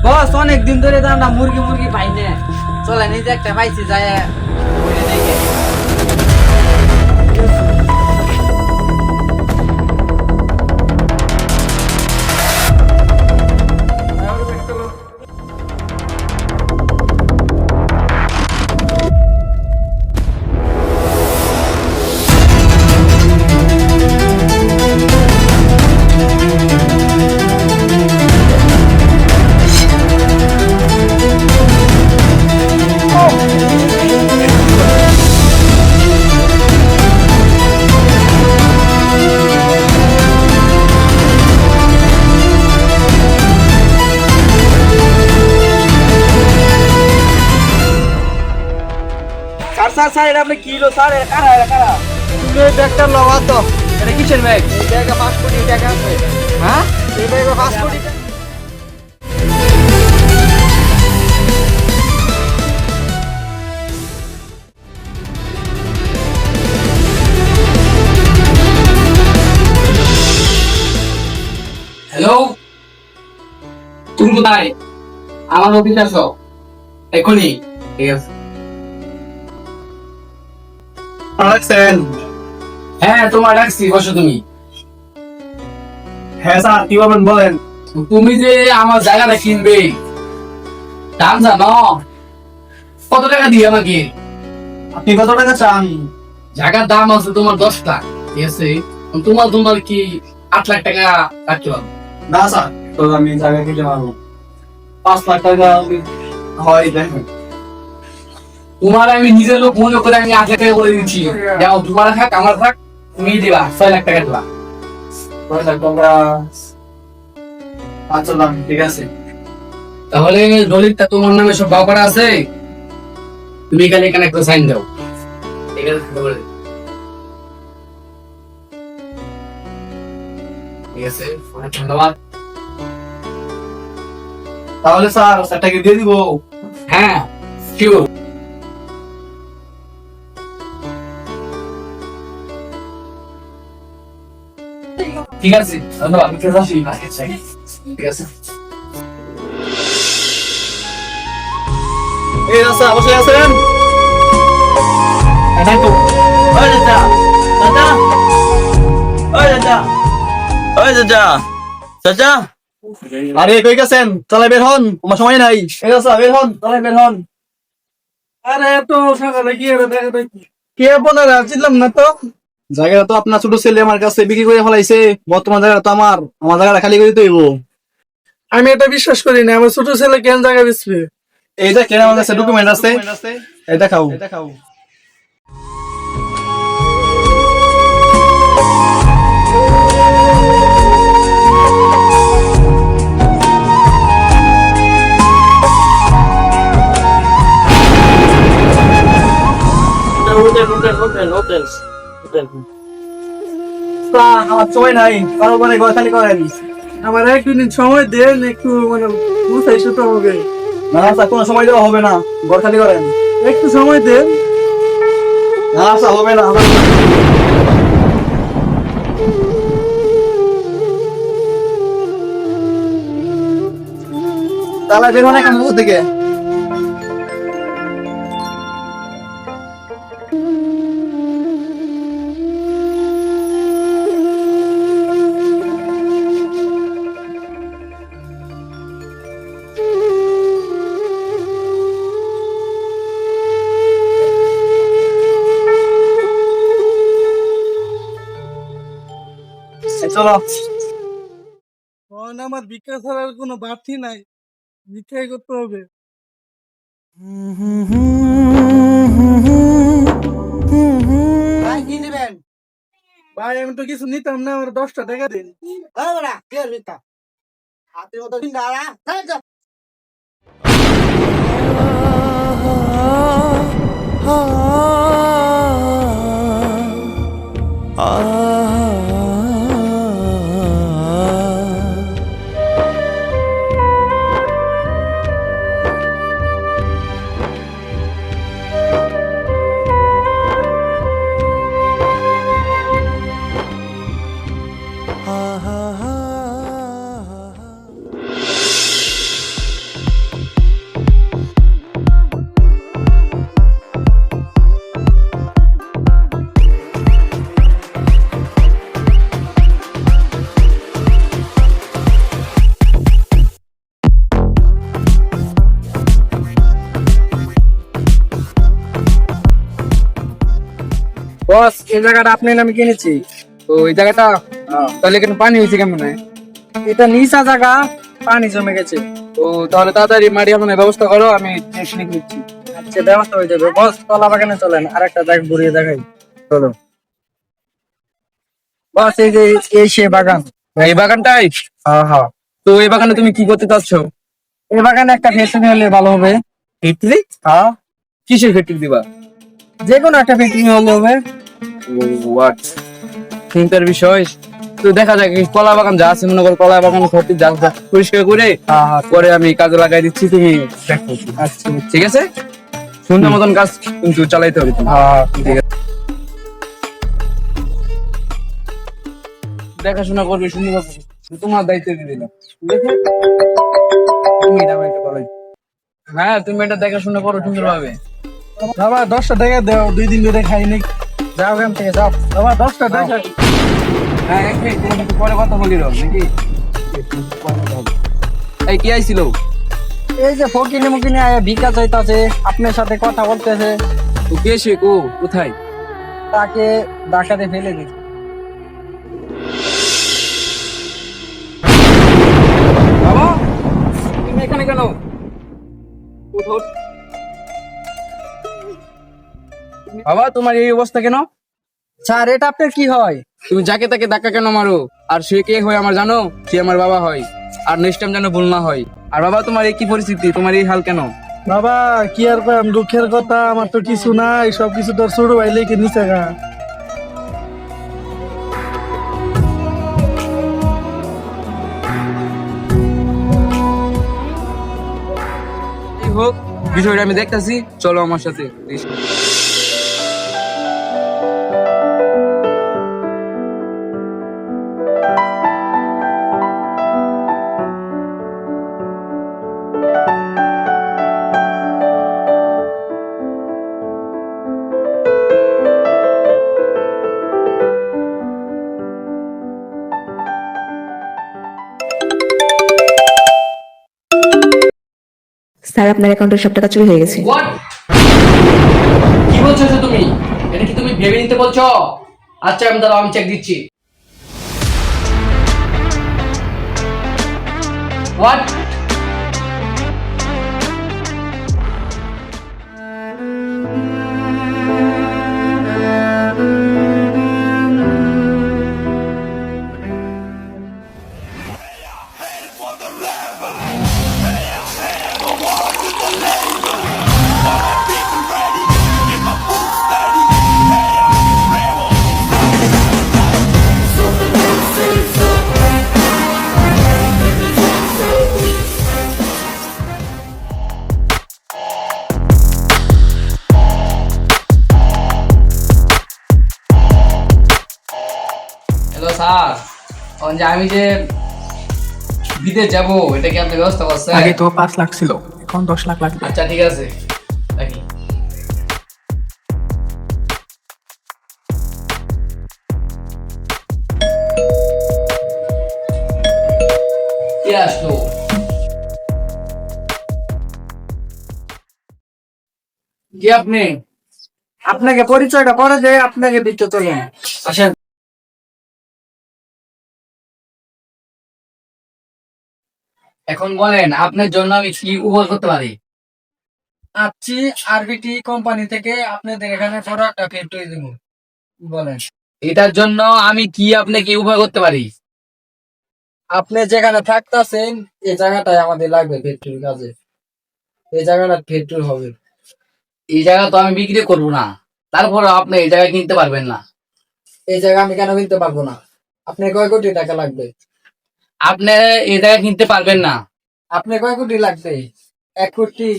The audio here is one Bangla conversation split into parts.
বস অনেকদিন ধরে তো আমরা মুরগি মুরগি পাই না, চলেন এই যে একটা পাইছি যায় স্যার স্যার স্যার এটা আপনি কিলো স্যার এটা কারা তুমি এই ব্যাগটা লওয়া তো এটা কিসের ব্যাগ? এই ব্যাগে 5 কোটি টাকা আছে। হ্যাঁ এই ব্যাগে 5 কোটি টাকা। হ্যালো, তুমি কোথায়? আমার অফিসে আসো এখনই। ঠিক আছে। রাখছেন? হ্যাঁ তোমার ডাকছি, বসো তুমি। হ্যাঁ স্যার, কি বলবেন বলেন। তুমি যে আমার জায়গাটা কিনবে, দাম জানো? কত টাকা দিয়ে আমাকে? আপনি কত টাকা চান? জায়গার দাম আছে তোমার 10 লাখ, ঠিক আছে? তোমার কি 8 লাখ টাকা রাখতে পারবো? না স্যার, তো আমি জায়গা কিনতে পারবো। 5 লাখ টাকা হয় দেখেন। তোমার আমি নিজের লোক মনে করে আমি 8 লাখ টাকা করে দিচ্ছি। যাও, তোমার থাক আমার থাক, তুমি দিবা 6 লাখ টাকা দিবা। 6 লাখ টাকা আচ্ছা দাম ঠিক আছে। তাহলে দলিলটা তোমার নামে সব বাও করা আছে, তুমি খালি এখানে একটা সাইন দাও। ঠিক আছে? ঠিক আছে, অনেক ধন্যবাদ। তাহলে স্যার সেটাকে দিয়ে দিব। হ্যাঁ শিওর। ঠিক আছে, ধন্যবাদ। আমি চলে আসি। ঠিক আছে। এই রাস্তা অবশ্যই আছেন। এটাই তো। ওই চাচা, চাচা, ওই চাচা, ওই চাচা, চাচা। আরে কই গেছেন? চলে বের হন, আমার সময় নাই। এই চাচা বের হন, চলে বের হন। আরে এত সকালে কি হবে দেখা দেখি। কে আপনারা চিনলাম না তো। জায়গাটা তো আপনার ছোট ছেলে আমার কাছে বিক্রি করে ফেলাইছে। বর্তমান জায়গা তো আমার জায়গাটা খালি করে দিতে হইব। আমি এটা বিশ্বাস করি না, আমার ছোট ছেলে কেন জায়গা বেচবে? এই যে কেন আমার কাছে ডকুমেন্ট আছে, এই দেখাও। আমার সময় নাই, কারো মানে ঘর খালি করেন। আমার একদিন সময় দেন, একটু মানে বুঝাইছো তো আমাকে। না স্যার, কোনো সময় দেওয়া হবে না, ঘর খালি করেন। একটু সময় দেন। না স্যার, হবে না। তাহলে বের হন এখান থেকে। চলো। কারণ আমার ভিক্ষা ছাড়ার কোনো বাড়তি নাই, ভিক্ষাই করতে হবে। ভাই কি নেবেন? ভাই আমি তো কিছু নিতাম না, আমার 10টা টাকা দিন। এই বড়া কে নিতা? হাতে মতো দিন দাঁড়া যা। বস এই জায়গাটা আপনার নামে কিনেছি। তো এই জায়গাটা তাহলে এখানে পানি হয়েছে কেমন? এটা নিচা জায়গা, পানি জমে গেছে। তো তাহলে তাড়াতাড়ি মাটি আনার ব্যবস্থা করো, আমি টেকনিক নিচ্ছি। আচ্ছা ব্যবস্থা হয়ে যাবে। বস কলা বাগানে চলেন, আর একটা জায়গা ঘুরিয়ে দেখাই। চলো। বস এই যে এই সে বাগান। এই বাগানটাই? হ্যাঁ হ্যাঁ। তো এই বাগানে তুমি কি করতে চাচ্ছ? এই বাগানে একটা ফ্যাক্টরি হলে ভালো হবে। ফ্যাক্টরি? হ্যাঁ, কিসের ফ্যাক্টরি দিবা? যে কোনো একটা ফ্যাক্টরি হলে হবে। হোয়াট, চিন্তার বিষয়। তো দেখা যাক, এই কলা বাগান যা আছে মনে করো, কলা বাগান ক্ষতি যা পরিষ্কার করে হ্যাঁ হ্যাঁ। পরে আমি কাজে লাগাই দিচ্ছি, তুমি দেখো। আচ্ছা ঠিক আছে, সুন্দর মতন কাজ কিন্তু চালাইতে হবে তোমার। হ্যাঁ। ঠিক আছে, দেখাশোনা করবে সুন্দর ভাবে, তোমার দায়িত্ব দিয়ে দিলাম। ঠিক আছে, তুমি এটা আমাকে বলো। হ্যাঁ, তুমি এটা দেখাশোনা করো সুন্দর ভাবে। বাবা 10টা টাকা দাও, 2 দিন ধরে খাইনি। যাও এখান থেকে যাও বাবা, 10টা টাকা। হ্যাঁ, এক মিনিট, তোমার সাথে পরে কথা বলি রো, নাকি? এই কি আইছিল? এই যে ফকিনি মুকিনি আয়া ভিক্ষা চাইতাছে, আপনার সাথে কথা বলতেছে, তো কে সে, কোথায়? তাকে ডাকাতে ফেলে দিই। বাবা, তুমি এখানে কেন? বাবা, তোমার এই অবস্থা কেন? স্যার এটা আপনার কি হয়? তুমি যাকে তাকে ধাক্কা কেন মারো? আর সে কে হয় আমার জানো? সে আমার বাবা হয়। আর নেক্সট টাইম যেন ভুল না হয়। আর বাবা, তোমার এই কি পরিস্থিতি, তোমার এই হাল কেন? বাবা কি আর কম, দুঃখের কথা, আমার তো কিছু নাই, সবকিছু তোর ছোট ভাই লেখে নিচে গা। এই হোক, বিষয়টা আমি দেখতাছি, চলো আমার সাথে। স্যার আপনার অ্যাকাউন্টের সব টাকা চুরি হয়ে গেছে। What? কি বলছো তুমি? এটা কি তুমি ভেবে নিতে বলছো? আচ্ছা, আমি চেক দিচ্ছি। What? হ্যালো স্যার, আমি যে বিদেশ যাব, এটা কি আপনি ব্যবস্থা করছেন? আগে তো 5 লাখ ছিল, এখন 10 লাখ লাগবে। আচ্ছা ঠিক আছে, রাখি। কে আসলো? কে আপনি? আপনাকে পরিচয়টা করে যে আপনাকে দিতে চলেন। আসেন। এখন বলেন, আপনার জন্য আমি কি উপকার করতে পারি? আছি আরবিটি কোম্পানি থেকে, আপনাদের এখানে বড় একটা ফ্যাক্টরি দেবো। বলেন এটার জন্য আমি কি আপনাকে উপকার করতে পারি? আপনি যেখানে থাকতেছেন এই জায়গাটাই আমাদের লাগবে ফ্যাক্টরির কাজে। এই জায়গাটা ফ্যাক্টরি হবে। এই জায়গা তো আমি বিক্রি করবো না, তারপরে আপনি এই জায়গা কিনতে পারবেন না। এই জায়গা আমি কেন কিনতে পারবো না? আপনার কয় কোটি টাকা লাগবে? আপনি এই জায়গা কিনতে পারবেন না। আপনার কয় কোটি লাগবে? 1 কোটি,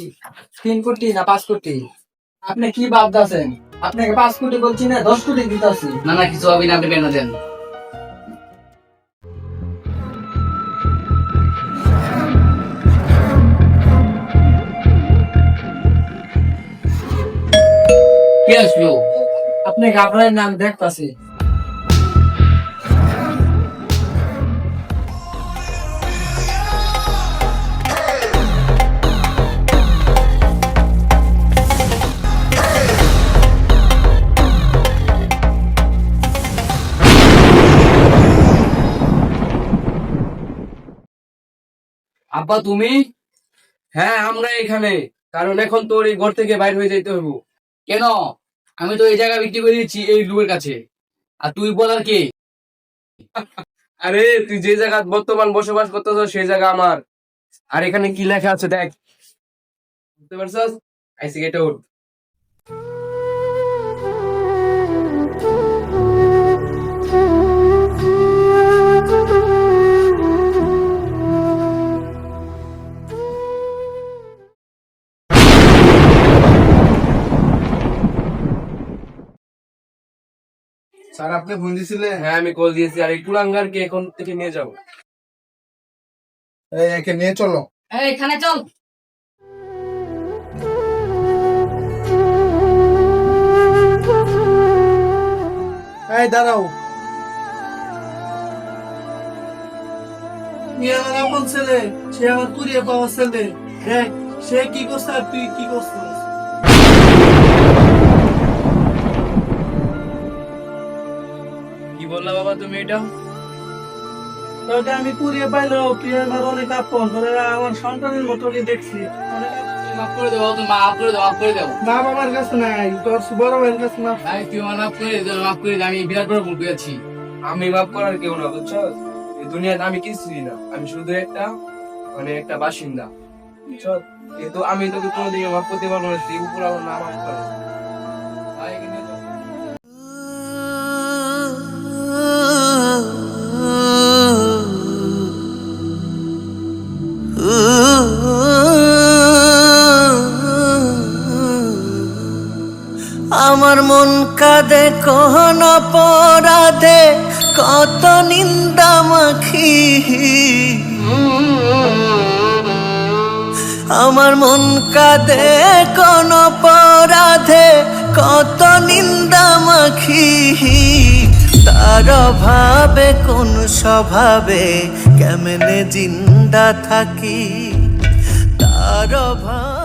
3 কোটি না 5 কোটি? আপনি কি ভাবতেছেন? আপনাকে 5 কোটি বলছি না, 10 কোটি দিতেছি। না না, কিছু হবে না, আপনি বের দেন। কে আসলো? আপনি ঘাবড়ায় না, আমি দেখতাছি। আব্বা তুমি? হ্যাঁ আমরা এখানে, কারণ এখন তোর এই ঘর থেকে বাইর হয়ে যাইতে হইব। কেন? আমি তো এই জায়গা বিক্রি করে দিচ্ছি এই লোকের কাছে, আর তুই বলার কে? আরে তুই যে জায়গা বর্তমান বসবাস করতেছ সেই জায়গা আমার। আর এখানে কি লেখা আছে দেখ, বুঝতে পারছস? আইসি গেট আউট। স্যার আপনি ফোন দিছিলেন? হ্যাঁ আমি কল দিয়েছি, আর এই কুলাঙ্গারকে এখন থেকে নিয়ে যাও। এই একে নিয়ে চলো। এখানে চল। এই দাঁড়াও, আমার আপন ছেলে, সে আমার কুড়িয়ে পাওয়া ছেলে। দেখ সে কি করছে আর তুই কি করছিস। কি বললা বাবা তুমি এটা? তোকে আমি কুড়িয়ে পাইলেও তুই আমার অনেক আপন, তোরা আমার সন্তানের মতনই দেখছি। মাফ করে দাও, তুমি মাফ করে দাও, মাফ করে দাও। বাপ আমার কাছে নাই, তোর বড় ভাইয়ের কাছে না। ভাই তুই আমার মাফ করে দাও, মাফ করে দাও, আমি বিরাট বড় ভুল করেছি। আমি মাফ করার কেউ না, বুঝছো? এই দুনিয়াতে আমি কিছুই না, আমি শুধু একটা বাসিন্দা, বুঝছো? কিন্তু আমি তোকে কোনোদিন মাফ করতে পারবো না, তুই উপর আমার না মাফ করে। ভাই এখানে যাও। আমার মন কাঁদে কোন অপরাধে, কত নিন্দা মাখি। আমার মন কাঁদে কোন অপরাধে, কত নিন্দা মাখি। তার অভাবে কোন স্বভাবে কেমনে জিন্দা থাকি, তার অভাব